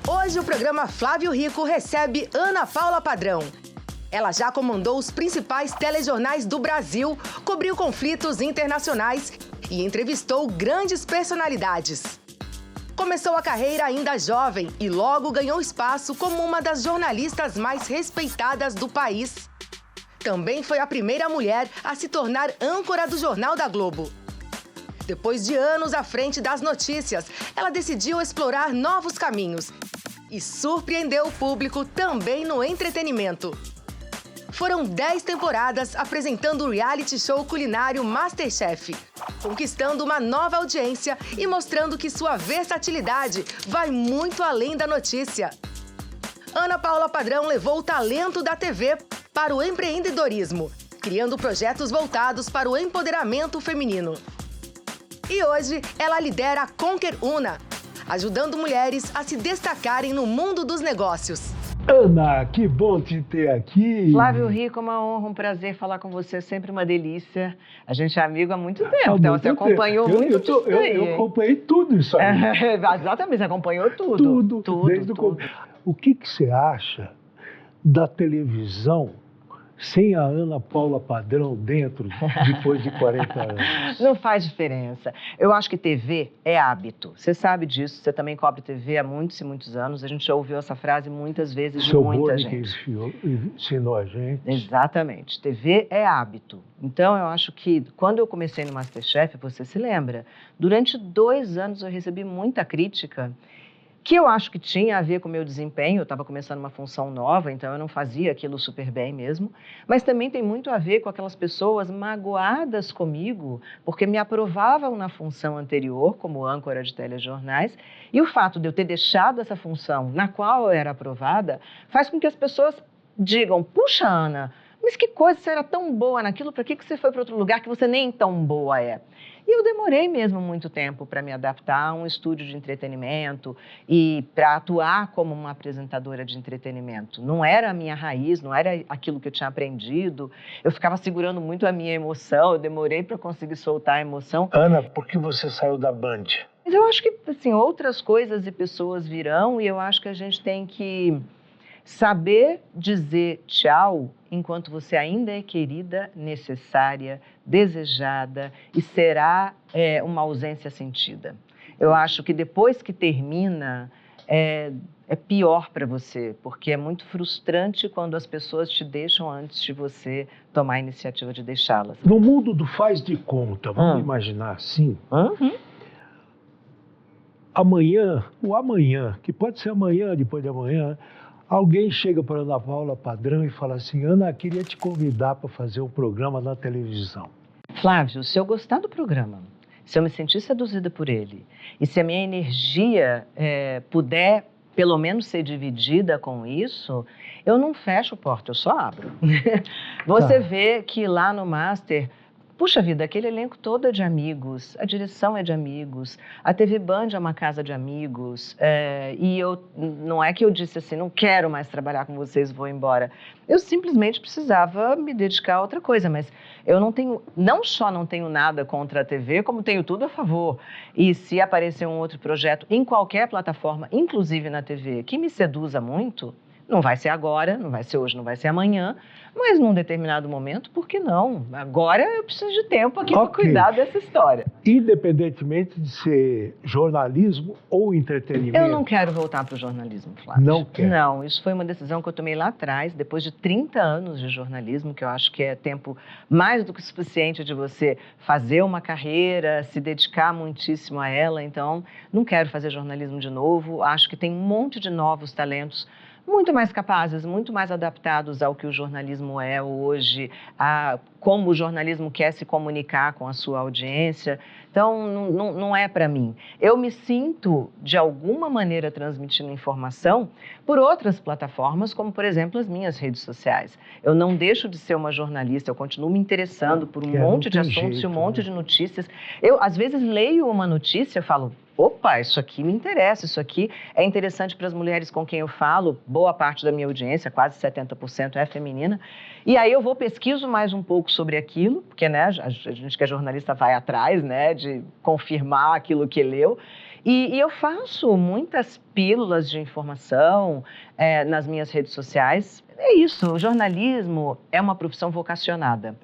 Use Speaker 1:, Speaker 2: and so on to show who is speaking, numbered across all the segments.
Speaker 1: Hoje o programa Flávio Rico recebe Ana Paula Padrão. Ela já comandou os principais telejornais do Brasil, cobriu conflitos internacionais e entrevistou grandes personalidades. Começou a carreira ainda jovem e logo ganhou espaço como uma das jornalistas mais respeitadas do país. Também foi a primeira mulher a se tornar âncora do Jornal da Globo. Depois de anos à frente das notícias, ela decidiu explorar novos caminhos e surpreendeu o público também no entretenimento. Foram 10 temporadas apresentando o reality show culinário MasterChef, conquistando uma nova audiência e mostrando que sua versatilidade vai muito além da notícia. Ana Paula Padrão levou o talento da TV para o empreendedorismo, criando projetos voltados para o empoderamento feminino. E hoje ela lidera a Conquer Una, ajudando mulheres a se destacarem no mundo dos negócios.
Speaker 2: Ana, que bom te ter aqui.
Speaker 3: Flávio Rico, uma honra, um prazer falar com você, sempre uma delícia. A gente é amigo há muito tempo, então você acompanhou muito tudo aí.
Speaker 2: Eu acompanhei tudo isso aí.
Speaker 3: Exatamente, você acompanhou tudo.
Speaker 2: Desde o começo. O que você acha da televisão sem a Ana Paula Padrão dentro, depois de 40 anos?
Speaker 3: Não faz diferença. Eu acho que TV é hábito. Você sabe disso, você também cobre TV há muitos e muitos anos. A gente já ouviu essa frase muitas vezes de muita gente.
Speaker 2: Que ensinou a gente.
Speaker 3: Exatamente. TV é hábito. Então, eu acho que quando eu comecei no MasterChef, você se lembra, durante 2 anos eu recebi muita crítica, que eu acho que tinha a ver com o meu desempenho. Eu estava começando uma função nova, então eu não fazia aquilo super bem mesmo. Mas também tem muito a ver com aquelas pessoas magoadas comigo, porque me aprovavam na função anterior, como âncora de telejornais, e o fato de eu ter deixado essa função na qual eu era aprovada, faz com que as pessoas digam: puxa, Ana, mas que coisa, você era tão boa naquilo, para que você foi para outro lugar que você nem tão boa é? E eu demorei mesmo muito tempo para me adaptar a um estúdio de entretenimento e para atuar como uma apresentadora de entretenimento. Não era a minha raiz, não era aquilo que eu tinha aprendido. Eu ficava segurando muito a minha emoção, eu demorei para conseguir soltar a emoção.
Speaker 2: Ana, por que você saiu da Band?
Speaker 3: Mas eu acho que assim, outras coisas e pessoas virão, e eu acho que a gente tem que saber dizer tchau enquanto você ainda é querida, necessária, desejada, e será uma ausência sentida. Eu acho que depois que termina, é pior para você, porque é muito frustrante quando as pessoas te deixam antes de você tomar a iniciativa de deixá-las.
Speaker 2: No mundo do faz de conta, vamos imaginar assim, amanhã, que pode ser amanhã, depois de amanhã, alguém chega para a Ana Paula Padrão e fala assim: Ana, queria te convidar para fazer um programa na televisão.
Speaker 3: Flávio, se eu gostar do programa, se eu me sentir seduzida por ele, e se a minha energia puder, pelo menos, ser dividida com isso, eu não fecho porta, eu só abro. Você vê que lá no Master, puxa vida, aquele elenco todo é de amigos, a direção é de amigos, a TV Band é uma casa de amigos, e não é que eu disse assim, não quero mais trabalhar com vocês, vou embora. Eu simplesmente precisava me dedicar a outra coisa, mas eu não só não tenho nada contra a TV, como tenho tudo a favor. E se aparecer um outro projeto em qualquer plataforma, inclusive na TV, que me seduza muito, não vai ser agora, não vai ser hoje, não vai ser amanhã, mas num determinado momento, por que não? Agora eu preciso de tempo aqui para cuidar dessa história.
Speaker 2: Independentemente de ser jornalismo ou entretenimento.
Speaker 3: Eu não quero voltar para o jornalismo, Flávio.
Speaker 2: Não quer?
Speaker 3: Não, isso foi uma decisão que eu tomei lá atrás, depois de 30 anos de jornalismo, que eu acho que é tempo mais do que suficiente de você fazer uma carreira, se dedicar muitíssimo a ela. Então, não quero fazer jornalismo de novo. Acho que tem um monte de novos talentos muito mais capazes, muito mais adaptados ao que o jornalismo é hoje, a como o jornalismo quer se comunicar com a sua audiência. Então, não é para mim. Eu me sinto, de alguma maneira, transmitindo informação por outras plataformas, como, por exemplo, as minhas redes sociais. Eu não deixo de ser uma jornalista, eu continuo me interessando por um monte de assuntos e um monte de notícias. Eu, às vezes, leio uma notícia e falo: opa, isso aqui me interessa, isso aqui é interessante para as mulheres com quem eu falo, boa parte da minha audiência, quase 70% é feminina, e aí eu vou, pesquiso mais um pouco sobre aquilo, porque, né, a gente que é jornalista vai atrás, né, de confirmar aquilo que leu, E eu faço muitas pílulas de informação nas minhas redes sociais. É isso, o jornalismo é uma profissão vocacionada.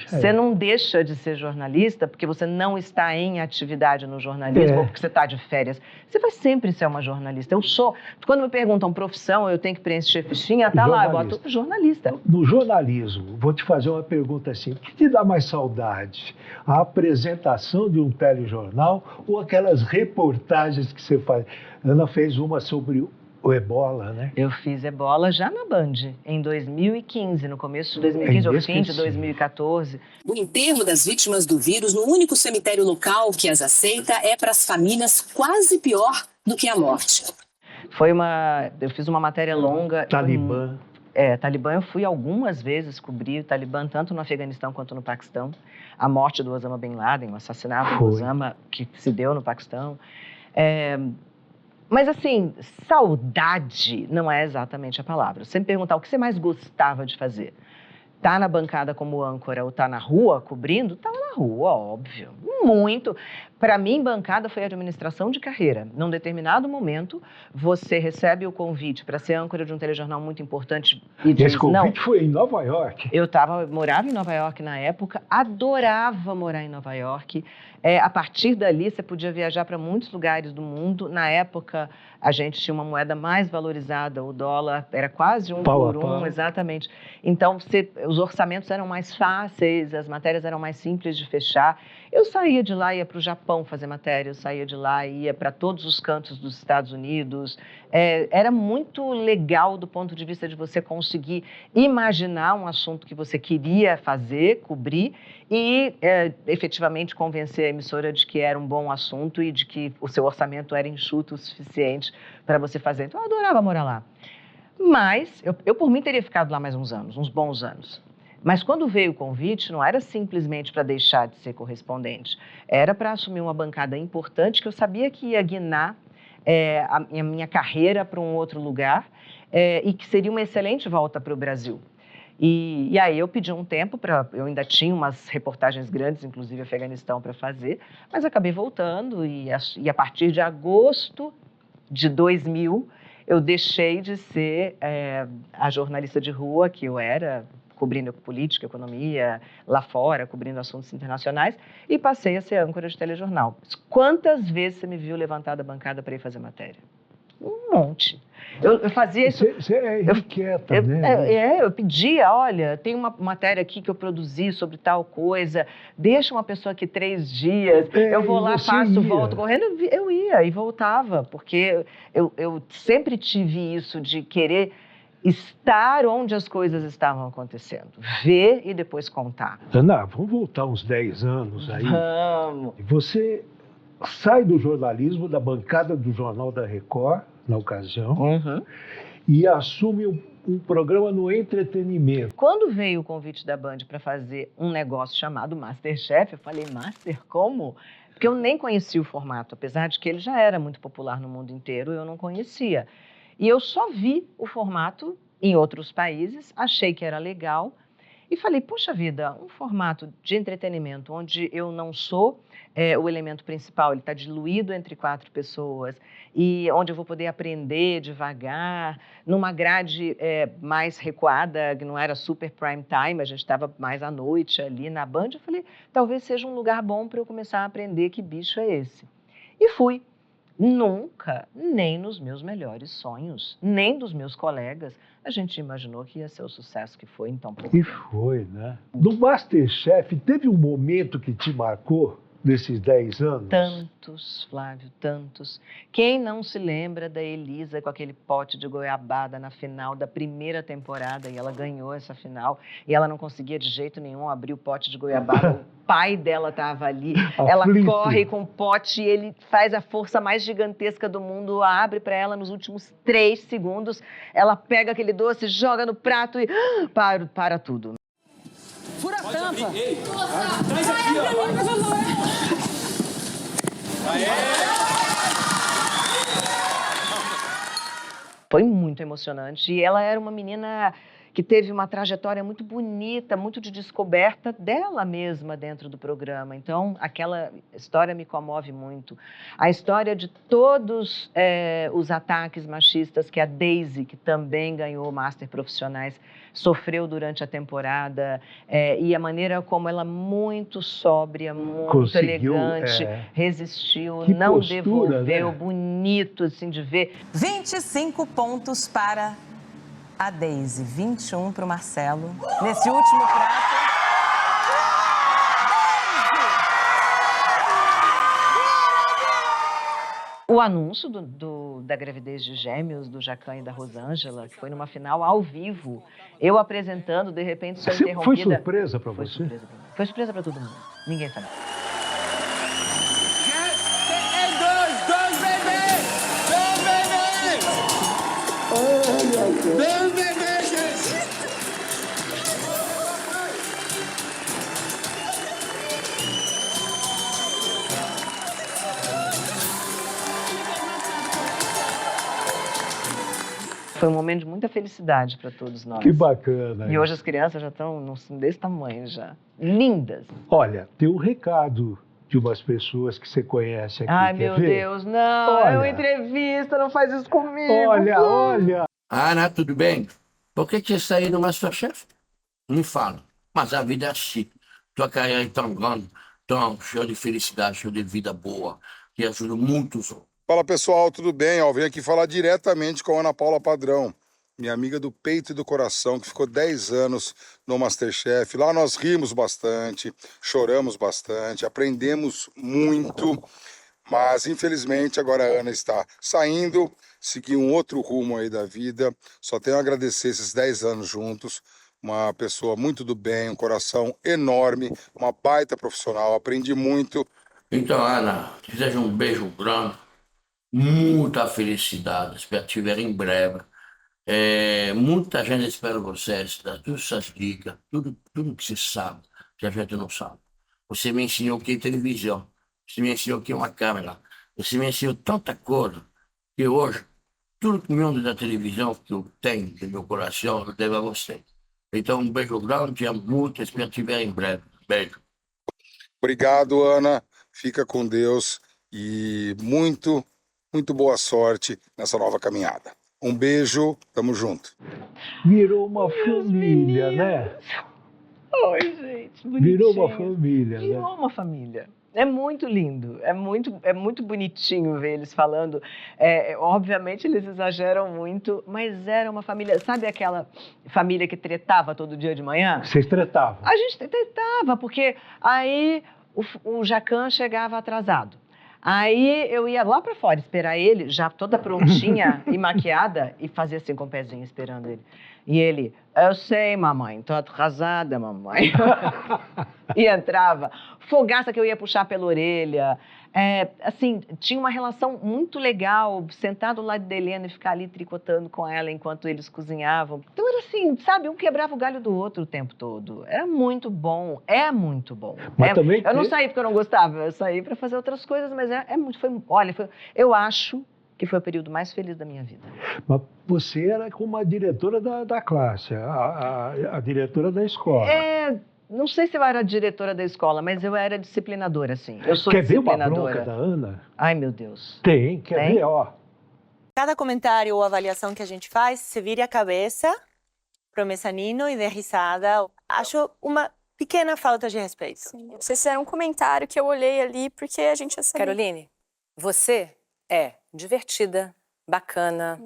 Speaker 3: Você não deixa de ser jornalista porque você não está em atividade no jornalismo ou porque você está de férias. Você vai sempre ser uma jornalista. Eu sou. Quando me perguntam profissão, eu tenho que preencher fichinha, tá lá, eu boto jornalista.
Speaker 2: No jornalismo, vou te fazer uma pergunta assim: o que te dá mais saudade? A apresentação de um telejornal ou aquelas reportagens que você faz? Ana fez uma sobre o ebola, né?
Speaker 3: Eu fiz ebola já na Band, em 2015, no começo de 2015, ou fim de 2014.
Speaker 4: O enterro das vítimas do vírus no único cemitério local que as aceita é para as famílias quase pior do que a morte.
Speaker 3: Eu fiz uma matéria longa.
Speaker 2: Talibã.
Speaker 3: Talibã eu fui algumas vezes cobrir o Talibã, tanto no Afeganistão quanto no Paquistão. A morte do Osama Bin Laden, o assassinato do Osama, que se deu no Paquistão. Mas, assim, saudade não é exatamente a palavra. Você me perguntar o que você mais gostava de fazer. Tá na bancada como âncora ou tá na rua cobrindo? Tá na rua, óbvio. Muito. Para mim, bancada foi administração de carreira. Num determinado momento, você recebe o convite para ser âncora de um telejornal muito importante e diz,
Speaker 2: esse convite foi em Nova York?
Speaker 3: Eu morava em Nova York na época, adorava morar em Nova York. A partir dali, você podia viajar para muitos lugares do mundo. Na época, a gente tinha uma moeda mais valorizada, o dólar era quase 1 por 1, exatamente. Então, os orçamentos eram mais fáceis, as matérias eram mais simples de fechar. Eu saía de lá, ia para o Japão fazer matéria, eu saía de lá, ia para todos os cantos dos Estados Unidos. Era muito legal do ponto de vista de você conseguir imaginar um assunto que você queria fazer, cobrir, e efetivamente convencer a emissora de que era um bom assunto e de que o seu orçamento era enxuto o suficiente para você fazer. Então, eu adorava morar lá. Mas, eu por mim teria ficado lá mais uns anos, uns bons anos. Mas quando veio o convite, não era simplesmente para deixar de ser correspondente. Era para assumir uma bancada importante que eu sabia que ia guinar a minha carreira para um outro lugar e que seria uma excelente volta para o Brasil. E aí eu pedi um tempo eu ainda tinha umas reportagens grandes, inclusive Afeganistão, para fazer, mas acabei voltando e a partir de agosto de 2000 eu deixei de ser a jornalista de rua que eu era, cobrindo política, economia, lá fora, cobrindo assuntos internacionais, e passei a ser âncora de telejornal. Quantas vezes você me viu levantar da bancada para ir fazer matéria? Um monte. Eu fazia isso...
Speaker 2: Você é inquieta, né?
Speaker 3: Eu pedia, olha, tem uma matéria aqui que eu produzi sobre tal coisa, deixa uma pessoa aqui 3 dias, eu vou lá, passo, volto correndo. Eu ia e voltava, porque eu sempre tive isso de querer estar onde as coisas estavam acontecendo, ver e depois contar.
Speaker 2: Ana, vamos voltar uns 10 anos aí.
Speaker 3: Vamos.
Speaker 2: Você sai do jornalismo, da bancada do Jornal da Record, na ocasião, e assume um programa no entretenimento.
Speaker 3: Quando veio o convite da Band para fazer um negócio chamado MasterChef, eu falei, Master, como? Porque eu nem conhecia o formato, apesar de que ele já era muito popular no mundo inteiro, eu não conhecia. E eu só vi o formato em outros países, achei que era legal e falei, poxa vida, um formato de entretenimento onde eu não sou o elemento principal, ele está diluído entre 4 pessoas e onde eu vou poder aprender devagar, numa grade mais recuada, que não era super prime time, a gente estava mais à noite ali na Band, eu falei, talvez seja um lugar bom para eu começar a aprender que bicho é esse. E fui. Nunca, nem nos meus melhores sonhos, nem dos meus colegas, a gente imaginou que ia ser o sucesso que foi em tão pouco tempo.
Speaker 2: E foi, né? No MasterChef, teve um momento que te marcou nesses 10 anos?
Speaker 3: Tantos, Flávio, tantos. Quem não se lembra da Elisa com aquele pote de goiabada na final da primeira temporada, e ela ganhou essa final, e ela não conseguia de jeito nenhum abrir o pote de goiabada, o pai dela estava ali, ela corre com o pote e ele faz a força mais gigantesca do mundo, abre para ela nos últimos 3 segundos, ela pega aquele doce, joga no prato e para tudo.
Speaker 5: Fura a tampa. Ei, traz aqui, ó.
Speaker 3: Foi muito emocionante. E ela era uma menina que teve uma trajetória muito bonita, muito de descoberta dela mesma dentro do programa. Então, aquela história me comove muito. A história de todos os ataques machistas que a Daisy, que também ganhou Master Profissionais, sofreu durante a temporada, e a maneira como ela, muito sóbria, muito
Speaker 2: Conseguiu,
Speaker 3: elegante, resistiu,
Speaker 2: que
Speaker 3: não
Speaker 2: postura,
Speaker 3: devolveu,
Speaker 2: né?
Speaker 3: bonito assim de ver.
Speaker 6: 25 pontos para a Daisy, 21 para o Marcelo. Nesse último prato...
Speaker 3: O anúncio da gravidez de gêmeos do Jacquin e da Rosângela, que foi numa final ao vivo, eu apresentando, de repente sou interrompida.
Speaker 2: Foi surpresa para você?
Speaker 3: Surpresa pra mim. Foi surpresa para todo mundo. Ninguém sabia.
Speaker 5: Dois bebês! Dois bebês, gente!
Speaker 3: Foi um momento de muita felicidade para todos nós.
Speaker 2: Que bacana.
Speaker 3: E hoje as crianças já estão desse tamanho já. Lindas.
Speaker 2: Olha, tem um recado de umas pessoas que você conhece aqui.
Speaker 3: Ai,
Speaker 2: quer
Speaker 3: meu
Speaker 2: ver?
Speaker 3: Deus, não.
Speaker 2: Olha.
Speaker 3: É uma entrevista, não faz isso comigo.
Speaker 2: Olha.
Speaker 7: Ana, tudo bem? Por que você saiu do Masterchef? Me fala. Mas a vida é assim. Tua carreira é tão grande, tão cheia de felicidade, cheia de vida boa, que ajuda muitos outros.
Speaker 8: Fala pessoal, tudo bem? Eu venho aqui falar diretamente com a Ana Paula Padrão, minha amiga do peito e do coração, que ficou 10 anos no Masterchef. Lá nós rimos bastante, choramos bastante, aprendemos muito, mas infelizmente agora a Ana está saindo, seguiu um outro rumo aí da vida. Só tenho a agradecer esses 10 anos juntos. Uma pessoa muito do bem, um coração enorme, uma baita profissional, aprendi muito.
Speaker 7: Então, Ana, desejo um beijo grande, muita felicidade, espero te ver em breve. Muita gente espera vocês, dar todas essas dicas, tudo que você sabe, que a gente não sabe. Você me ensinou o que é televisão, você me ensinou o que é uma câmera, você me ensinou tanta coisa, que hoje, tudo que me anda da televisão que eu tenho no meu coração, eu devo a você. Então, um beijo grande, te amo muito, espero te ver em breve. Beijo.
Speaker 8: Obrigado, Ana. Fica com Deus e muito boa sorte nessa nova caminhada. Um beijo, tamo junto.
Speaker 2: Virou uma família, né?
Speaker 3: Oi, gente, bonitinho.
Speaker 2: Virou uma família, né?
Speaker 3: Virou uma família. É muito lindo, é muito bonitinho ver eles falando. Obviamente eles exageram muito, mas era uma família. Sabe aquela família que tretava todo dia de manhã?
Speaker 2: Vocês tretavam?
Speaker 3: A gente tretava, porque aí o Jacquin chegava atrasado. Aí eu ia lá pra fora esperar ele, já toda prontinha e maquiada, e fazia assim com o pezinho esperando ele. E ele, eu sei, mamãe, tô atrasada, mamãe. E entrava. Fogaça que eu ia puxar pela orelha. Assim, tinha uma relação muito legal, sentado ao lado da Helena e ficar ali tricotando com ela enquanto eles cozinhavam. Então era assim, sabe, um quebrava o galho do outro o tempo todo. Era muito bom, é muito bom.
Speaker 2: Mas também
Speaker 3: eu não saí porque eu não gostava, eu saí para fazer outras coisas, mas eu acho que foi o período mais feliz da minha vida.
Speaker 2: Mas você era como a diretora da classe, a diretora da escola.
Speaker 3: Não sei se eu era diretora da escola, mas eu era disciplinadora, sim. Eu sou
Speaker 2: Quer ver uma
Speaker 3: disciplinadora.
Speaker 2: bronca da Ana?
Speaker 3: Ai, meu Deus.
Speaker 2: Tem, quer
Speaker 3: Tem?
Speaker 2: ver, ó.
Speaker 9: Cada comentário ou avaliação que a gente faz, você vira a cabeça pro mezanino e dê risada. Acho uma pequena falta de respeito.
Speaker 10: Sim. Vocês fizeram um comentário que eu olhei ali porque a gente já sabia.
Speaker 6: Caroline, você é divertida, bacana,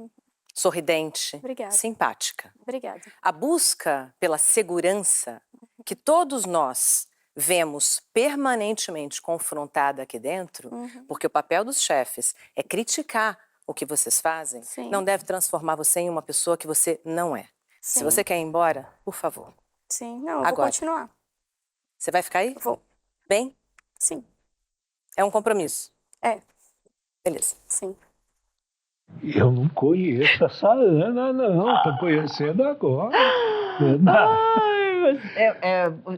Speaker 6: sorridente,
Speaker 10: Obrigada.
Speaker 6: simpática.
Speaker 10: Obrigada.
Speaker 6: A busca pela segurança que todos nós vemos permanentemente confrontada aqui dentro, porque o papel dos chefes é criticar o que vocês fazem,
Speaker 10: Sim.
Speaker 6: não deve transformar você em uma pessoa que você não é.
Speaker 10: Sim.
Speaker 6: Se você quer ir embora, por favor.
Speaker 10: Sim, não, eu vou
Speaker 6: Agora.
Speaker 10: continuar.
Speaker 6: Você vai ficar aí?
Speaker 10: Vou.
Speaker 6: Bem?
Speaker 10: Sim.
Speaker 6: É um compromisso?
Speaker 10: É.
Speaker 6: Beleza.
Speaker 10: Sim.
Speaker 2: Eu não conheço essa Ana, não. Tô conhecendo agora. Ana.
Speaker 3: Ai,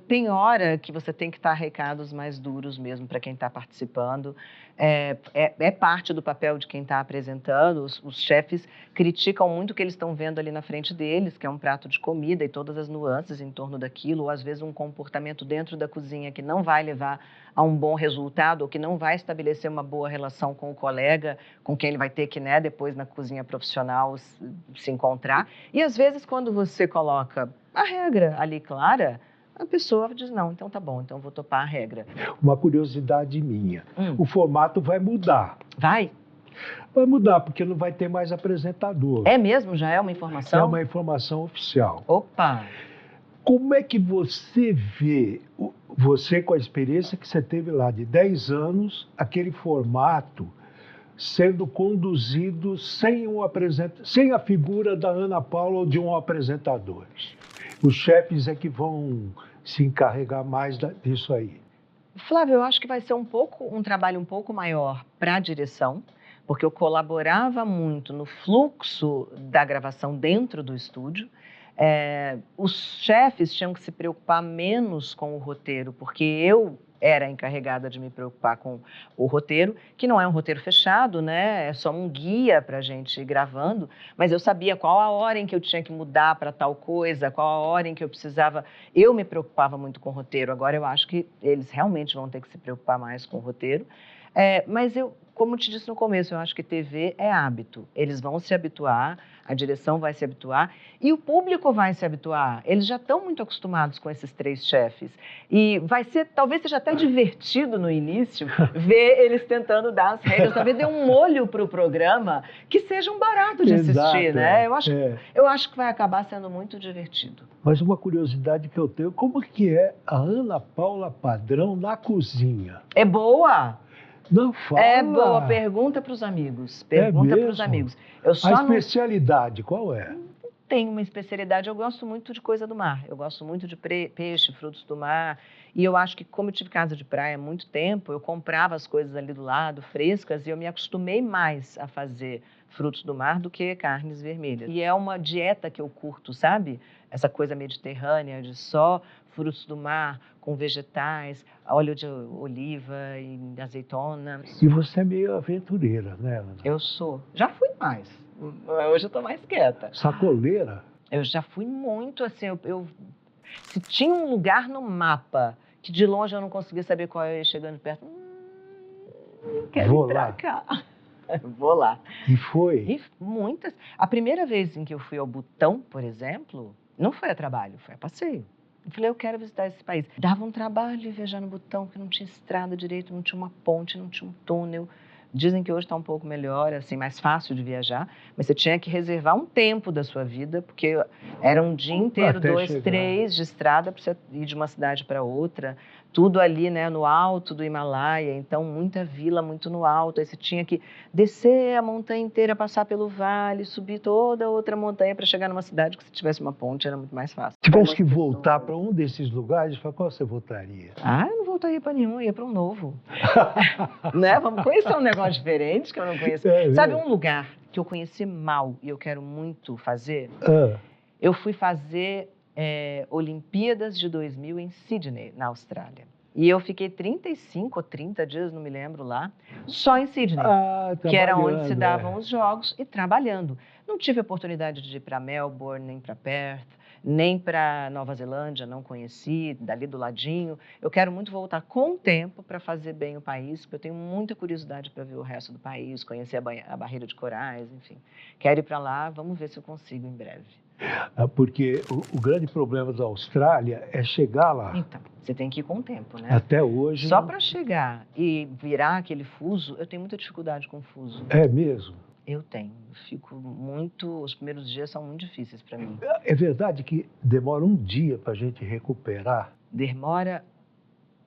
Speaker 3: Tem hora que você tem que dar recados mais duros mesmo para quem está participando. É parte do papel de quem está apresentando. Os chefes criticam muito o que eles estão vendo ali na frente deles, que é um prato de comida e todas as nuances em torno daquilo, ou às vezes um comportamento dentro da cozinha que não vai levar a um bom resultado, ou que não vai estabelecer uma boa relação com o colega, com quem ele vai ter que, né, depois na cozinha profissional se encontrar. E às vezes quando você coloca a regra ali clara, a pessoa diz, não, então tá bom, então vou topar a regra.
Speaker 2: Uma curiosidade minha, o formato vai mudar.
Speaker 3: Vai
Speaker 2: mudar, porque não vai ter mais apresentador.
Speaker 3: É mesmo? Já é uma informação?
Speaker 2: É uma informação oficial.
Speaker 3: Opa!
Speaker 2: Como é que você vê, você com a experiência que você teve lá de 10 anos, aquele formato sendo conduzido sem a figura da Ana Paula ou de um apresentador? Os chefes é que vão se encarregar mais disso aí.
Speaker 3: Flávio, eu acho que vai ser um trabalho um pouco maior para a direção, porque eu colaborava muito no fluxo da gravação dentro do estúdio. Os chefes tinham que se preocupar menos com o roteiro, porque eu era encarregada de me preocupar com o roteiro, que não é um roteiro fechado, né? É só um guia para a gente ir gravando, mas eu sabia qual a hora em que eu tinha que mudar para tal coisa, qual a hora em que eu precisava. Eu me preocupava muito com o roteiro, agora eu acho que eles realmente vão ter que se preocupar mais com o roteiro. Mas como te disse no começo, eu acho que TV é hábito. Eles vão se habituar, a direção vai se habituar e o público vai se habituar. Eles já estão muito acostumados com esses 3 chefes. E talvez seja até divertido no início ver eles tentando dar as regras, talvez dê um molho para o programa que seja um barato de assistir, né? Eu acho que vai acabar sendo muito divertido.
Speaker 2: Mas uma curiosidade que eu tenho, como que é a Ana Paula Padrão na cozinha?
Speaker 3: É boa!
Speaker 2: Não fala.
Speaker 3: É boa, pergunta para os amigos. Pergunta para os amigos.
Speaker 2: A especialidade, qual é?
Speaker 3: Tenho uma especialidade, eu gosto muito de coisa do mar. Eu gosto muito de peixe, frutos do mar. E eu acho que, como eu tive casa de praia há muito tempo, eu comprava as coisas ali do lado, frescas, e eu me acostumei mais a fazer frutos do mar do que carnes vermelhas. E é uma dieta que eu curto, sabe? Essa coisa mediterrânea de só frutos do mar, com vegetais, óleo de oliva e azeitona.
Speaker 2: E você é meio aventureira, né, Ana?
Speaker 3: Eu sou. Já fui mais. Hoje eu tô mais quieta.
Speaker 2: Sacoleira?
Speaker 3: Eu já fui muito, assim, se tinha um lugar no mapa que de longe eu não conseguia saber qual eu ia chegando perto, quero ir pra cá. Vou lá.
Speaker 2: E foi?
Speaker 3: E muitas. A primeira vez em que eu fui ao Butão, por exemplo, não foi a trabalho, foi a passeio. Eu falei, eu quero visitar esse país. Dava um trabalho viajar no Butão, porque não tinha estrada direito, não tinha uma ponte, não tinha um túnel. Dizem que hoje está um pouco melhor, assim, mais fácil de viajar, mas você tinha que reservar um tempo da sua vida, porque era um dia inteiro,
Speaker 2: Até
Speaker 3: 2,
Speaker 2: chegar.
Speaker 3: 3 de estrada para você ir de uma cidade para outra, tudo ali, né, no alto do Himalaia, então muita vila, muito no alto, aí você tinha que descer a montanha inteira, passar pelo vale, subir toda outra montanha para chegar numa cidade que se tivesse uma ponte era muito mais fácil.
Speaker 2: Se tivesse que voltar para um desses lugares, para qual você voltaria?
Speaker 3: Eu não voltaria para nenhum, ia para um novo. Né? Vamos conhecer um negócio diferente que eu não conheço. Sabe um lugar que eu conheci mal e eu quero muito fazer? Eu fui fazer Olimpíadas de 2000 em Sydney, na Austrália. E eu fiquei 35 ou 30 dias, não me lembro lá, só em Sydney, que era onde se davam os jogos, e trabalhando. Não tive oportunidade de ir para Melbourne, nem para Perth, nem para Nova Zelândia, não conheci, dali do ladinho. Eu quero muito voltar com o tempo para fazer bem o país, porque eu tenho muita curiosidade para ver o resto do país, conhecer a Barreira de Corais, enfim. Quero ir para lá, vamos ver se eu consigo em breve.
Speaker 2: Porque o grande problema da Austrália é chegar lá.
Speaker 3: Então, você tem que ir com o tempo, né?
Speaker 2: Até hoje...
Speaker 3: Só para chegar e virar aquele fuso, eu tenho muita dificuldade com fuso.
Speaker 2: É mesmo?
Speaker 3: Eu tenho. Os primeiros dias são muito difíceis para mim.
Speaker 2: É verdade que demora um dia para a gente recuperar?
Speaker 3: Demora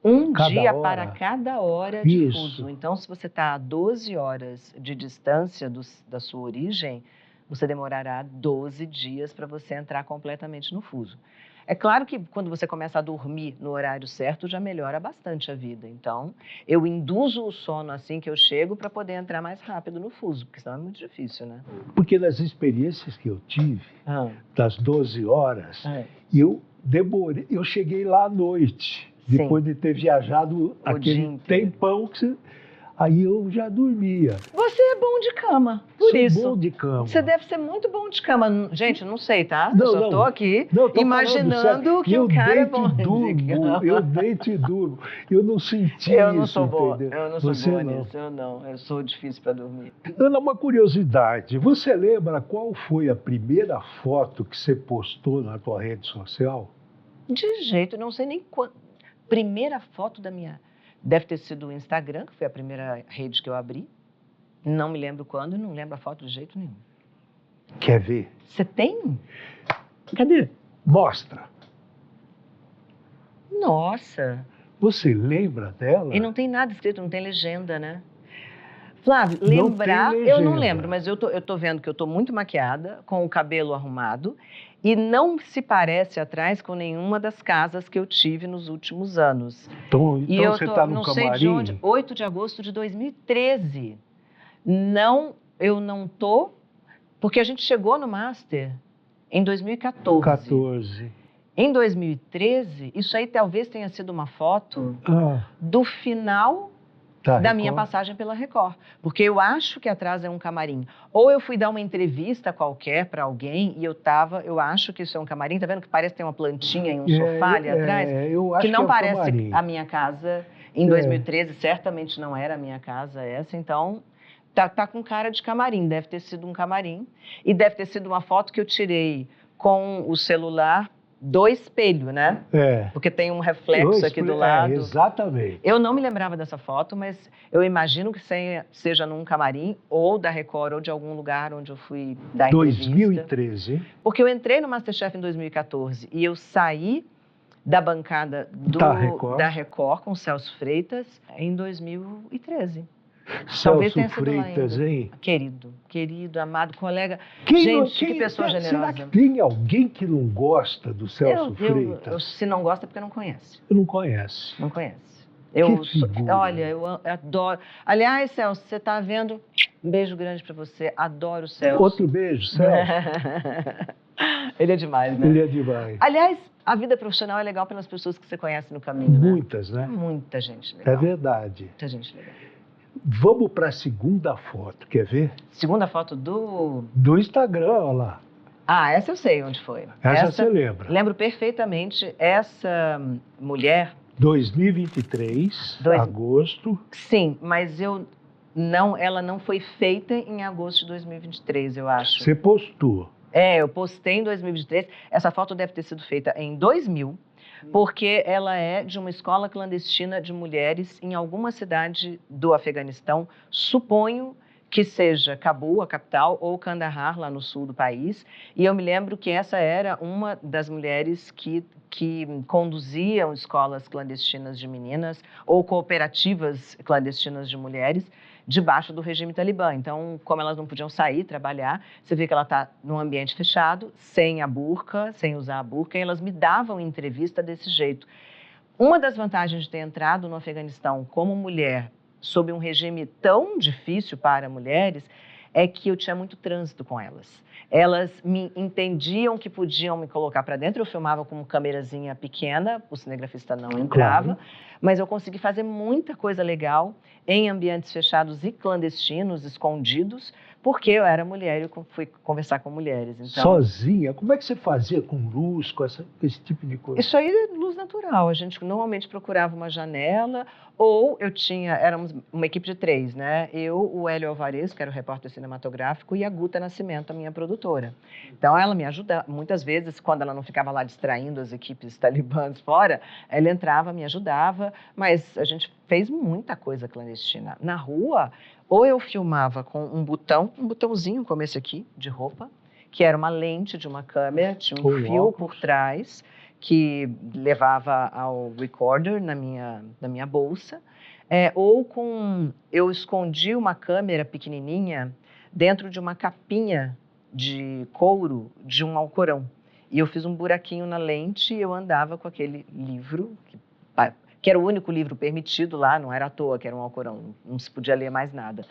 Speaker 3: um dia para cada hora de fuso. Então, se você está a 12 horas de distância da sua origem, você demorará 12 dias para você entrar completamente no fuso. É claro que quando você começa a dormir no horário certo, já melhora bastante a vida. Então, eu induzo o sono assim que eu chego para poder entrar mais rápido no fuso, porque senão é muito difícil, né?
Speaker 2: Porque nas experiências que eu tive, das 12 horas, eu demorei. Eu cheguei lá à noite, depois de ter viajado aquele tempão que você... Aí eu já dormia.
Speaker 3: Você é bom de cama, por
Speaker 2: Sou
Speaker 3: isso.
Speaker 2: bom de cama.
Speaker 3: Você deve ser muito bom de cama. Gente, não sei, tá?
Speaker 2: Não,
Speaker 3: eu só
Speaker 2: não.
Speaker 3: tô aqui
Speaker 2: Não, tô
Speaker 3: imaginando que o cara é bom de cama.
Speaker 2: Eu deito e durmo. Eu não senti
Speaker 3: Eu não
Speaker 2: isso,
Speaker 3: sou boa,
Speaker 2: entendeu?
Speaker 3: eu não sou
Speaker 2: Você
Speaker 3: boa
Speaker 2: não.
Speaker 3: nisso, eu sou difícil para dormir.
Speaker 2: Ana, uma curiosidade. Você lembra qual foi a primeira foto que você postou na tua rede social?
Speaker 3: De jeito, não sei nem quando. Primeira foto da minha... Deve ter sido o Instagram, que foi a primeira rede que eu abri. Não me lembro quando e não lembro a foto de jeito nenhum.
Speaker 2: Quer ver?
Speaker 3: Você tem?
Speaker 2: Cadê? Mostra.
Speaker 3: Nossa.
Speaker 2: Você lembra dela?
Speaker 3: E não tem nada escrito, não tem legenda, né? Flávio,
Speaker 2: Não
Speaker 3: lembrar,
Speaker 2: tem
Speaker 3: eu não
Speaker 2: legenda.
Speaker 3: lembro, mas eu tô vendo que eu tô muito maquiada, com o cabelo arrumado, e não se parece atrás com nenhuma das casas que eu tive nos últimos anos.
Speaker 2: Então
Speaker 3: E eu
Speaker 2: você
Speaker 3: tô,
Speaker 2: está no
Speaker 3: não
Speaker 2: camarim?
Speaker 3: sei de onde, 8 de agosto de 2013. Não, eu não tô, porque a gente chegou no Master em 2014.
Speaker 2: 14.
Speaker 3: Em 2013, isso aí talvez tenha sido uma foto do final
Speaker 2: Tá,
Speaker 3: da minha
Speaker 2: Record.
Speaker 3: passagem pela Record. Porque eu acho que atrás é um camarim. Ou eu fui dar uma entrevista qualquer para alguém e eu acho que isso é um camarim. Tá vendo que parece ter uma plantinha e um sofá ali atrás?
Speaker 2: Eu acho
Speaker 3: Que não
Speaker 2: é um
Speaker 3: parece
Speaker 2: camarim.
Speaker 3: a minha casa em 2013. Certamente não era a minha casa essa. Então, tá com cara de camarim. Deve ter sido um camarim. E deve ter sido uma foto que eu tirei com o celular do espelho, né?
Speaker 2: É.
Speaker 3: Porque tem um reflexo aqui do lado.
Speaker 2: Exatamente.
Speaker 3: Eu não me lembrava dessa foto, mas eu imagino que seja num camarim ou da Record ou de algum lugar onde eu fui dar entrevista.
Speaker 2: 2013.
Speaker 3: Porque eu entrei no MasterChef em 2014 e eu saí da bancada da Record com o Celso Freitas em 2013. Talvez
Speaker 2: Celso
Speaker 3: tenha sido lá
Speaker 2: Freitas,
Speaker 3: ainda.
Speaker 2: hein?
Speaker 3: Querido, amado colega.
Speaker 2: Quem
Speaker 3: que pessoa
Speaker 2: será
Speaker 3: generosa.
Speaker 2: que tem alguém que não gosta do Celso Freitas?
Speaker 3: Se não gosta é porque não conhece.
Speaker 2: Não conhece.
Speaker 3: Não conhece.
Speaker 2: Figura.
Speaker 3: Olha, eu adoro. Aliás, Celso, você está vendo? Um beijo grande para você. Adoro o Celso.
Speaker 2: Outro beijo, Celso.
Speaker 3: Ele é demais, né?
Speaker 2: Ele é demais.
Speaker 3: Aliás, a vida profissional é legal pelas pessoas que você conhece no caminho, né?
Speaker 2: Muitas, né?
Speaker 3: Muita gente legal.
Speaker 2: É verdade.
Speaker 3: Muita gente legal.
Speaker 2: Vamos para a segunda foto, quer ver?
Speaker 3: Segunda foto do...
Speaker 2: Do Instagram, olha lá.
Speaker 3: Ah, essa eu sei onde foi.
Speaker 2: Essa você lembra.
Speaker 3: Lembro perfeitamente. Essa mulher...
Speaker 2: 2023, agosto.
Speaker 3: Sim, mas ela não foi feita em agosto de 2023, eu acho.
Speaker 2: Você postou.
Speaker 3: Eu postei em 2023. Essa foto deve ter sido feita em 2000, porque ela é de uma escola clandestina de mulheres em alguma cidade do Afeganistão. Suponho que seja Cabul, a capital, ou Kandahar, lá no sul do país. E eu me lembro que essa era uma das mulheres que conduziam escolas clandestinas de meninas ou cooperativas clandestinas de mulheres debaixo do regime talibã. Então, como elas não podiam sair, trabalhar, você vê que ela está num ambiente fechado, sem a burca, sem usar a burca, e elas me davam entrevista desse jeito. Uma das vantagens de ter entrado no Afeganistão como mulher sob um regime tão difícil para mulheres é que eu tinha muito trânsito com elas. Elas me entendiam que podiam me colocar para dentro, eu filmava com uma câmerazinha pequena, o cinegrafista não entrava, mas eu consegui fazer muita coisa legal em ambientes fechados e clandestinos, escondidos, porque eu era mulher e eu fui conversar com mulheres. Então,
Speaker 2: sozinha? Como é que você fazia com luz, com esse tipo de coisa?
Speaker 3: Isso aí é luz natural. A gente normalmente procurava uma janela ou éramos uma equipe de 3, né? Eu, o Hélio Alvarez, que era o repórter cinematográfico, e a Guta Nascimento, a minha produtora. Então, ela me ajuda. Muitas vezes, quando ela não ficava lá distraindo as equipes talibãs fora, ela entrava, me ajudava, mas a gente fez muita coisa clandestina. Na rua, ou eu filmava com um botãozinho como esse aqui, de roupa, que era uma lente de uma câmera, tinha um fio por trás, que levava ao recorder na minha bolsa, eu escondi uma câmera pequenininha dentro de uma capinha de couro de um alcorão. E eu fiz um buraquinho na lente e eu andava com aquele livro, que era o único livro permitido lá, não era à toa, que era um alcorão, não se podia ler mais nada.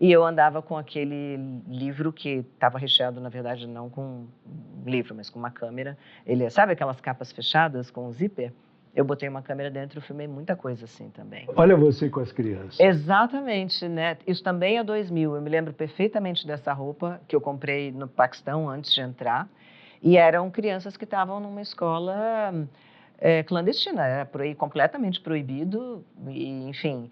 Speaker 3: E eu andava com aquele livro que estava recheado, na verdade, não com livro, mas com uma câmera. Sabe aquelas capas fechadas com o zíper? Eu botei uma câmera dentro e filmei muita coisa assim também.
Speaker 2: Olha você com as crianças.
Speaker 3: Exatamente, né? Isso também é 2000. Eu me lembro perfeitamente dessa roupa que eu comprei no Paquistão antes de entrar. E eram crianças que estavam numa escola clandestina, era completamente proibido. E, enfim,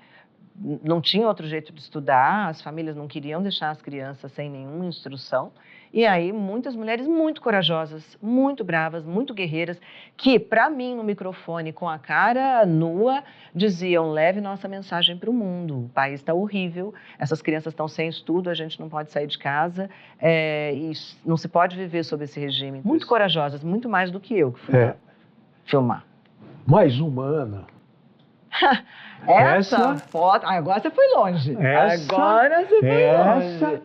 Speaker 3: não tinha outro jeito de estudar, as famílias não queriam deixar as crianças sem nenhuma instrução. E aí, muitas mulheres muito corajosas, muito bravas, muito guerreiras, que, para mim, no microfone, com a cara nua, diziam: leve nossa mensagem para o mundo. O país está horrível, essas crianças estão sem estudo, a gente não pode sair de casa, e não se pode viver sob esse regime. Muito corajosas, muito mais do que eu que fui filmar.
Speaker 2: Mais humana.
Speaker 3: Essa foto... Agora você foi longe. Agora você foi longe.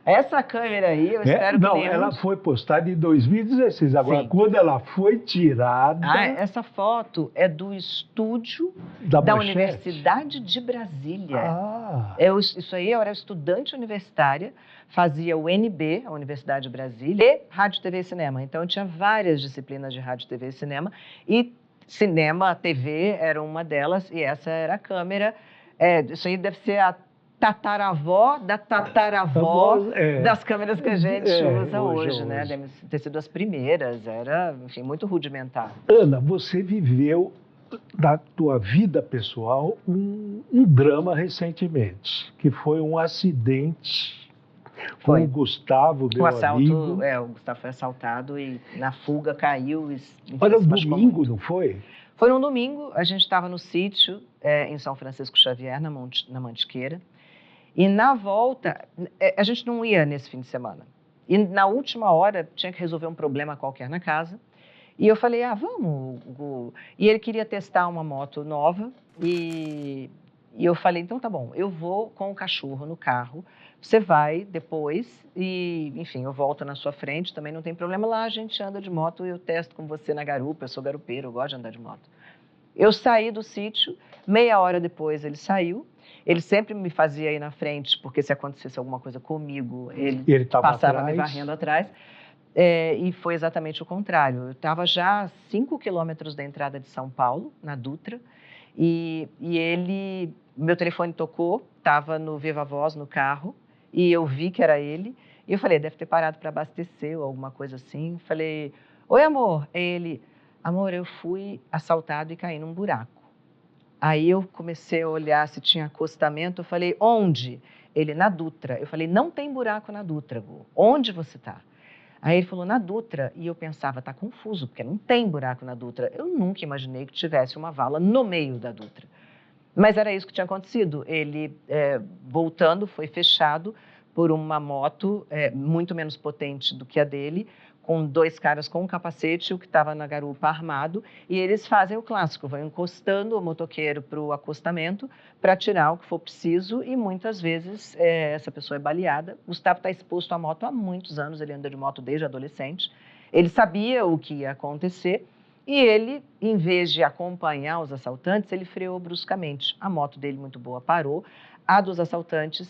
Speaker 3: Essa câmera aí, eu espero que nenhum...
Speaker 2: ela foi postada em 2016. Agora, quando ela foi tirada...
Speaker 3: essa foto é do estúdio da Universidade de Brasília. Isso aí, eu era estudante universitária, fazia o UNB, a Universidade de Brasília, e Rádio, TV e Cinema. Então, eu tinha várias disciplinas de Rádio, TV e Cinema, e cinema, TV era uma delas, e essa era a câmera. Isso aí deve ser a tataravó da tataravó das câmeras que a gente usa hoje, né? Deve ter sido as primeiras, era, enfim, muito rudimentar.
Speaker 2: Ana, você viveu da tua vida pessoal um drama recentemente, que foi um acidente com o Gustavo, meu amigo.
Speaker 3: O Gustavo foi assaltado e na fuga caiu.
Speaker 2: Olha, um domingo, não foi?
Speaker 3: Foi num domingo, a gente estava no sítio em São Francisco Xavier, na Mantiqueira. E na volta, a gente não ia nesse fim de semana. E na última hora, tinha que resolver um problema qualquer na casa. E eu falei, vamos, Gu. E ele queria testar uma moto nova. E eu falei, então tá bom, eu vou com o cachorro no carro. Você vai depois e, enfim, eu volto na sua frente, também não tem problema. Lá a gente anda de moto e eu testo com você na garupa. Eu sou garupeiro, eu gosto de andar de moto. Eu saí do sítio, meia hora depois ele saiu. Ele sempre me fazia ir na frente, porque se acontecesse alguma coisa comigo, ele passava atrás, me varrendo atrás. E foi exatamente o contrário. Eu estava já a 5 quilômetros da entrada de São Paulo, na Dutra, e meu telefone tocou, estava no Viva Voz, no carro, e eu vi que era ele, e eu falei, deve ter parado para abastecer ou alguma coisa assim. Falei, oi, amor. Ele, amor, eu fui assaltado e caí num buraco. Aí eu comecei a olhar se tinha acostamento, eu falei, onde? Ele, na Dutra. Eu falei, não tem buraco na Dutra, Gu. Onde você está? Aí ele falou, na Dutra. E eu pensava, tá confuso, porque não tem buraco na Dutra. Eu nunca imaginei que tivesse uma vala no meio da Dutra. Mas era isso que tinha acontecido. Ele, voltando, foi fechado por uma moto muito menos potente do que a dele, com 2 caras com um capacete, o que estava na garupa armado, e eles fazem o clássico, vão encostando o motoqueiro para o acostamento para tirar o que for preciso, e muitas vezes essa pessoa é baleada. Gustavo está exposto à moto há muitos anos, ele anda de moto desde adolescente, ele sabia o que ia acontecer, e ele, em vez de acompanhar os assaltantes, ele freou bruscamente. A moto dele, muito boa, parou, a dos assaltantes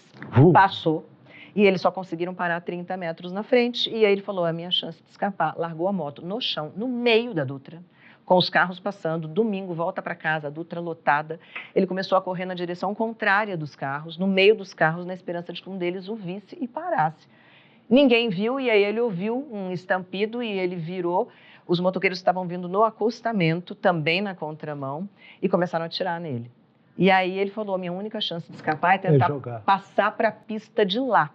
Speaker 3: passou, e eles só conseguiram parar 30 metros na frente. E aí ele falou, a minha chance de escapar. Largou a moto no chão, no meio da Dutra, com os carros passando. Domingo, volta para casa, a Dutra lotada. Ele começou a correr na direção contrária dos carros, no meio dos carros, na esperança de que um deles o visse e parasse. Ninguém viu, e aí ele ouviu um estampido e ele virou. Os motoqueiros estavam vindo no acostamento, também na contramão, e começaram a atirar nele. E aí ele falou, a minha única chance de escapar é tentar passar para a pista de lá.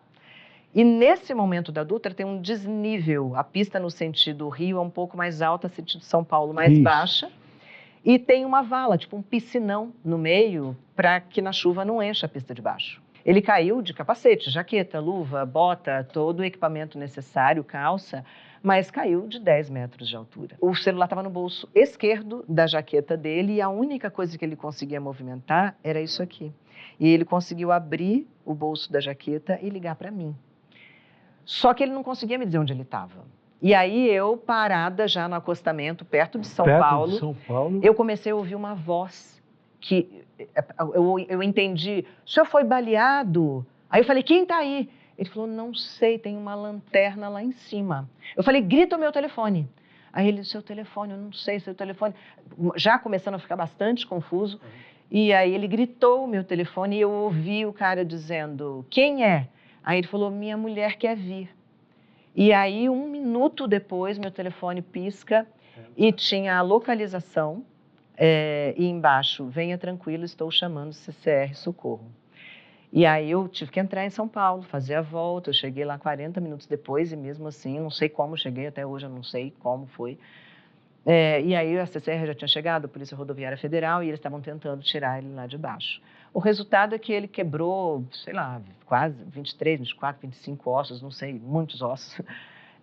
Speaker 3: E nesse momento da Dutra tem um desnível. A pista no sentido Rio é um pouco mais alta, sentido São Paulo mais baixa. E tem uma vala, tipo um piscinão no meio, para que na chuva não encha a pista de baixo. Ele caiu de capacete, jaqueta, luva, bota, todo o equipamento necessário, calça, mas caiu de 10 metros de altura. O celular estava no bolso esquerdo da jaqueta dele e a única coisa que ele conseguia movimentar era isso aqui. E ele conseguiu abrir o bolso da jaqueta e ligar para mim. Só que ele não conseguia me dizer onde ele estava. E aí eu, parada já no acostamento, perto de São Paulo, eu comecei a ouvir uma voz que eu entendi, o senhor foi baleado? Aí eu falei, quem está aí? Ele falou, não sei, tem uma lanterna lá em cima. Eu falei, grita o meu telefone. Aí ele, seu telefone, eu não sei, seu telefone. Já começando a ficar bastante confuso. E aí ele gritou o meu telefone e eu ouvi o cara dizendo, quem é? Aí ele falou, minha mulher quer vir. E aí, 1 minuto depois, meu telefone pisca e tinha a localização e embaixo, venha tranquilo, estou chamando CCR Socorro. E aí eu tive que entrar em São Paulo, fazer a volta, eu cheguei lá 40 minutos depois e mesmo assim, não sei como cheguei, até hoje eu não sei como foi. E aí a CCR já tinha chegado, a Polícia Rodoviária Federal, e eles estavam tentando tirar ele lá de baixo. O resultado é que ele quebrou, sei lá, quase 23, 24, 25 ossos, não sei, muitos ossos.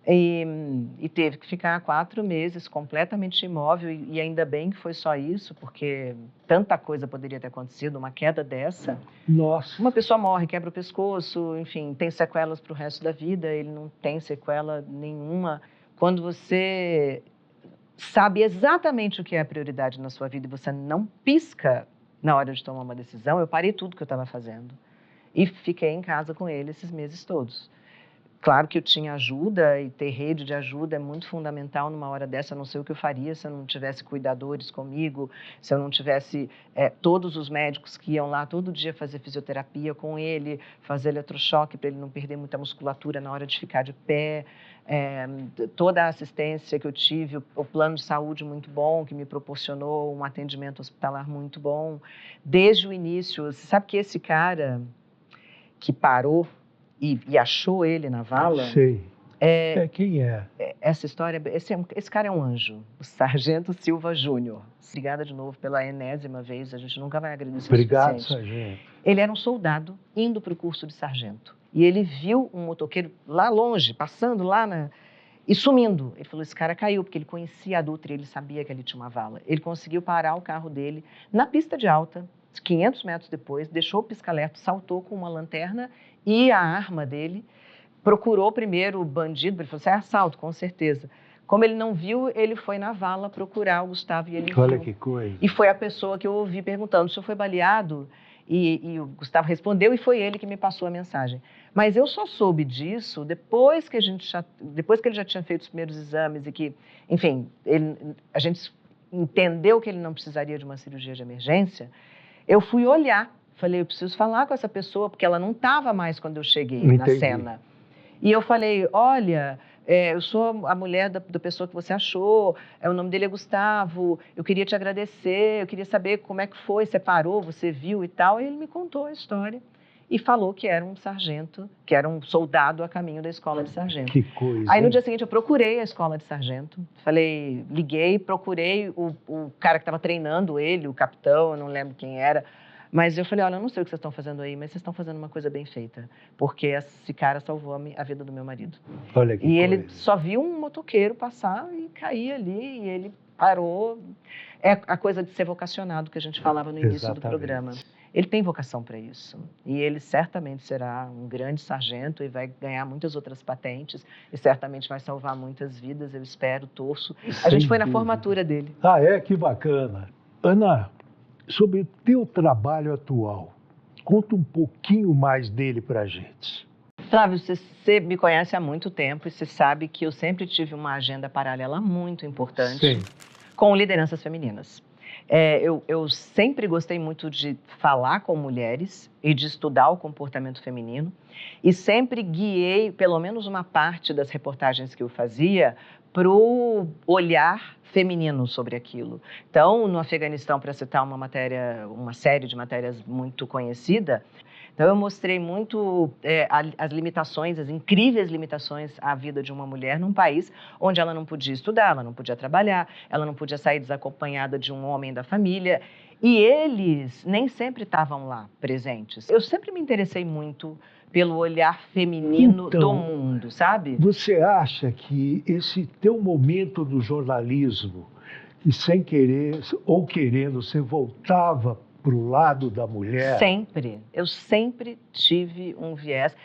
Speaker 3: E teve que ficar 4 meses completamente imóvel, e ainda bem que foi só isso, porque tanta coisa poderia ter acontecido, uma queda dessa.
Speaker 2: Nossa.
Speaker 3: Uma pessoa morre, quebra o pescoço, enfim, tem sequelas para o resto da vida, ele não tem sequela nenhuma. Quando você sabe exatamente o que é a prioridade na sua vida e você não pisca na hora de tomar uma decisão, eu parei tudo que eu estava fazendo e fiquei em casa com ele esses meses todos. Claro que eu tinha ajuda e ter rede de ajuda é muito fundamental numa hora dessa. Eu não sei o que eu faria se eu não tivesse cuidadores comigo, se eu não tivesse todos os médicos que iam lá todo dia fazer fisioterapia com ele, fazer eletrochoque para ele não perder muita musculatura na hora de ficar de pé. Toda a assistência que eu tive, o plano de saúde muito bom, que me proporcionou um atendimento hospitalar muito bom. Desde o início, você sabe que esse cara que parou e achou ele na vala...
Speaker 2: Sei. Quem é?
Speaker 3: Essa história, esse cara é um anjo, o Sargento Silva Júnior. Obrigada de novo pela enésima vez, a gente nunca vai agradecer
Speaker 2: Obrigado,
Speaker 3: o suficiente.
Speaker 2: sargento.
Speaker 3: Ele era um soldado indo para o curso de sargento. E ele viu um motoqueiro lá longe, passando lá e sumindo. Ele falou, esse cara caiu, porque ele conhecia a Dutra e ele sabia que ali tinha uma vala. Ele conseguiu parar o carro dele na pista de alta, 500 metros depois, deixou o pisca-alerta, saltou com uma lanterna e a arma dele, procurou primeiro o bandido, ele falou, isso é assalto, com certeza. Como ele não viu, ele foi na vala procurar o Gustavo e ele
Speaker 2: Olha
Speaker 3: viu.
Speaker 2: que coisa.
Speaker 3: E foi a pessoa que eu ouvi perguntando, o senhor foi baleado? E o Gustavo respondeu e foi ele que me passou a mensagem. Mas eu só soube disso depois que ele já tinha feito os primeiros exames e que, enfim, a gente entendeu que ele não precisaria de uma cirurgia de emergência. Eu fui olhar, falei, eu preciso falar com essa pessoa, porque ela não estava mais quando eu cheguei na cena. E eu falei, olha, eu sou a mulher da pessoa que você achou, o nome dele é Gustavo, eu queria te agradecer, eu queria saber como é que foi, você parou, você viu e tal. E ele me contou a história e falou que era um sargento, que era um soldado a caminho da escola de sargento.
Speaker 2: Que coisa.
Speaker 3: Aí no dia seguinte eu procurei a escola de sargento, liguei, procurei o cara que estava treinando ele, o capitão, eu não lembro quem era. Mas eu falei, olha, eu não sei o que vocês estão fazendo aí, mas vocês estão fazendo uma coisa bem feita, porque esse cara salvou a vida do meu marido.
Speaker 2: Olha que coisa.
Speaker 3: Ele só viu um motoqueiro passar e cair ali, e ele parou. É a coisa de ser vocacionado que a gente falava no início do programa. Ele tem vocação para isso, e ele certamente será um grande sargento e vai ganhar muitas outras patentes, e certamente vai salvar muitas vidas, eu espero, torço. A gente foi na formatura dele.
Speaker 2: Que bacana. Ana, sobre o teu trabalho atual, conta um pouquinho mais dele para a gente.
Speaker 3: Flávio, você me conhece há muito tempo e você sabe que eu sempre tive uma agenda paralela muito importante com lideranças femininas. Eu sempre gostei muito de falar com mulheres e de estudar o comportamento feminino e sempre guiei, pelo menos uma parte das reportagens que eu fazia, para o olhar feminino sobre aquilo. Então, no Afeganistão, para citar uma série de matérias muito conhecida, então eu mostrei muito as limitações, as incríveis limitações à vida de uma mulher num país onde ela não podia estudar, ela não podia trabalhar, ela não podia sair desacompanhada de um homem da família, e eles nem sempre estavam lá presentes. Eu sempre me interessei muito pelo olhar feminino do mundo, sabe?
Speaker 2: Você acha que esse teu momento do jornalismo, que sem querer ou querendo, você voltava para o lado da mulher?
Speaker 3: Sempre. Eu sempre tive um viés.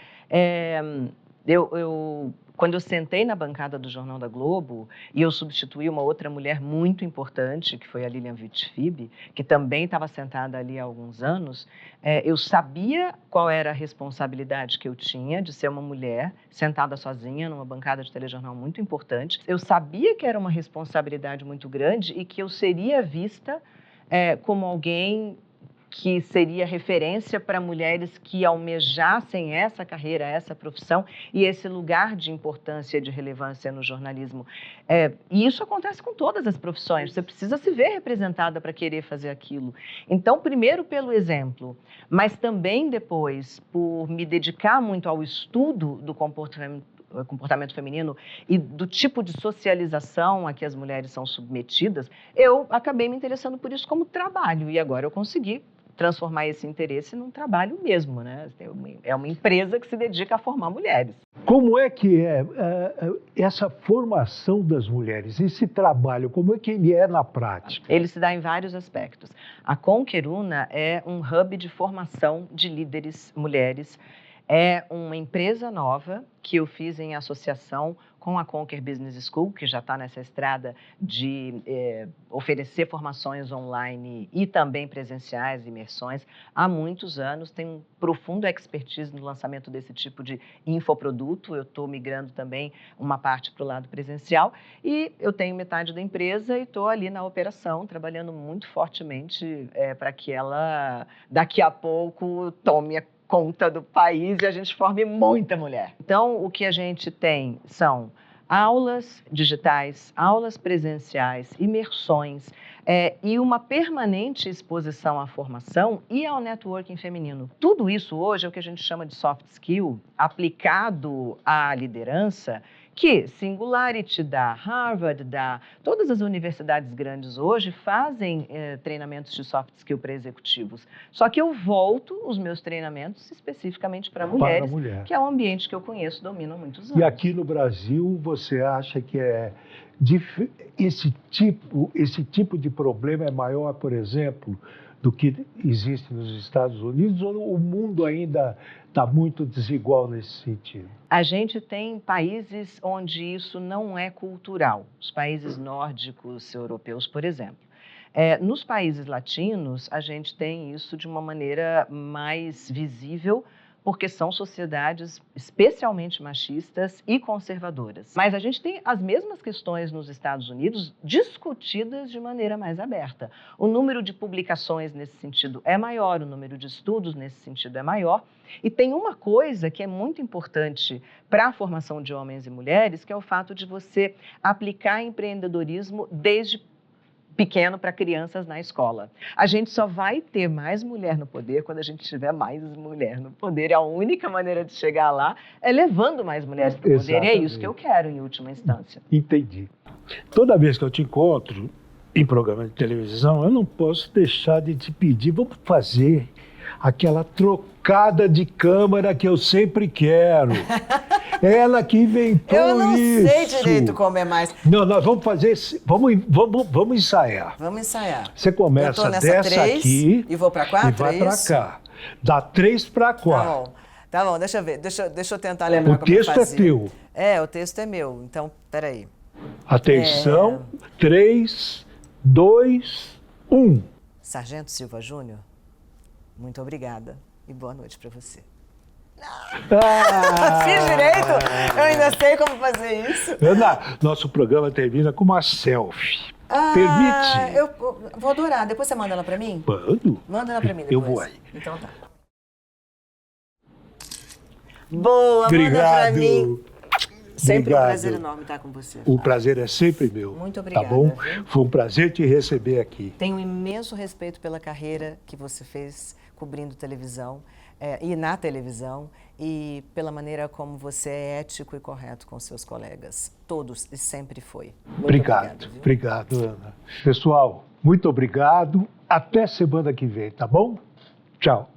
Speaker 3: Quando eu sentei na bancada do Jornal da Globo e eu substituí uma outra mulher muito importante, que foi a Lilian Vitfib, que também estava sentada ali há alguns anos, eu sabia qual era a responsabilidade que eu tinha de ser uma mulher sentada sozinha numa bancada de telejornal muito importante. Eu sabia que era uma responsabilidade muito grande e que eu seria vista como alguém que seria referência para mulheres que almejassem essa carreira, essa profissão e esse lugar de importância e de relevância no jornalismo. E isso acontece com todas as profissões, você precisa se ver representada para querer fazer aquilo. Então, primeiro pelo exemplo, mas também depois por me dedicar muito ao estudo do comportamento feminino e do tipo de socialização a que as mulheres são submetidas, eu acabei me interessando por isso como trabalho e agora eu consegui transformar esse interesse num trabalho mesmo, né? É uma empresa que se dedica a formar mulheres.
Speaker 2: Como é que é essa formação das mulheres, esse trabalho, como é que ele é na prática?
Speaker 3: Ele se dá em vários aspectos. A Conqueruna é um hub de formação de líderes mulheres. É uma empresa nova que eu fiz em associação com a Conquer Business School, que já está nessa estrada de oferecer formações online e também presenciais, imersões, há muitos anos. Tem um profundo expertise no lançamento desse tipo de infoproduto. Eu estou migrando também uma parte para o lado presencial e eu tenho metade da empresa e estou ali na operação, trabalhando muito fortemente para que ela, daqui a pouco, tome a conta do país e a gente forme muita mulher. Então, o que a gente tem são aulas digitais, aulas presenciais, imersões e uma permanente exposição à formação e ao networking feminino. Tudo isso hoje é o que a gente chama de soft skill aplicado à liderança, que Singularity dá, Harvard dá, todas as universidades grandes hoje fazem treinamentos de soft skill para executivos. Só que eu volto os meus treinamentos especificamente para mulheres, que é um ambiente que eu conheço, domino há muitos anos.
Speaker 2: E aqui no Brasil, você acha que esse tipo de problema é maior, por exemplo, do que existe nos Estados Unidos, ou o mundo ainda está muito desigual nesse sentido?
Speaker 3: A gente tem países onde isso não é cultural. Os países nórdicos, europeus, por exemplo. Nos países latinos, a gente tem isso de uma maneira mais visível, porque são sociedades especialmente machistas e conservadoras. Mas a gente tem as mesmas questões nos Estados Unidos discutidas de maneira mais aberta. O número de publicações nesse sentido é maior, o número de estudos nesse sentido é maior. E tem uma coisa que é muito importante para a formação de homens e mulheres, que é o fato de você aplicar empreendedorismo desde pequeno para crianças na escola. A gente só vai ter mais mulher no poder quando a gente tiver mais mulher no poder. E a única maneira de chegar lá é levando mais mulheres para o poder. E é isso que eu quero, em última instância.
Speaker 2: Entendi. Toda vez que eu te encontro em programa de televisão, eu não posso deixar de te pedir, vamos fazer aquela trocada de câmera que eu sempre quero. Ela que inventou isso.
Speaker 3: Eu não sei direito como é mais.
Speaker 2: Não, nós vamos fazer, vamos ensaiar.
Speaker 3: Vamos ensaiar.
Speaker 2: Você começa dessa
Speaker 3: 3,
Speaker 2: aqui
Speaker 3: e vou para 4,
Speaker 2: e vai para cá. Dá 3 para 4.
Speaker 3: Tá bom, deixa eu ver. Deixa eu tentar lembrar como
Speaker 2: eu fazia. O texto é teu.
Speaker 3: O texto é meu. Então, peraí.
Speaker 2: Atenção, 3, 2, 1.
Speaker 3: Sargento Silva Júnior, muito obrigada e boa noite para você. Fiz direito? Eu ainda sei como fazer isso.
Speaker 2: Ana, nosso programa termina com uma selfie. Permite?
Speaker 3: Eu vou adorar. Depois você manda ela pra mim?
Speaker 2: Mando.
Speaker 3: Manda ela pra mim depois.
Speaker 2: Eu vou aí.
Speaker 3: Então tá. Boa,
Speaker 2: obrigado.
Speaker 3: Manda pra mim. Sempre
Speaker 2: obrigado.
Speaker 3: Um prazer enorme estar com você.
Speaker 2: O prazer é sempre meu.
Speaker 3: Muito obrigada.
Speaker 2: Tá bom?
Speaker 3: Viu?
Speaker 2: Foi um prazer te receber aqui.
Speaker 3: Tenho um imenso respeito pela carreira que você fez cobrindo televisão e na televisão e pela maneira como você é ético e correto com seus colegas. Todos, e sempre foi. Muito
Speaker 2: obrigado. Obrigado, Ana. Pessoal, muito obrigado. Até semana que vem, tá bom? Tchau.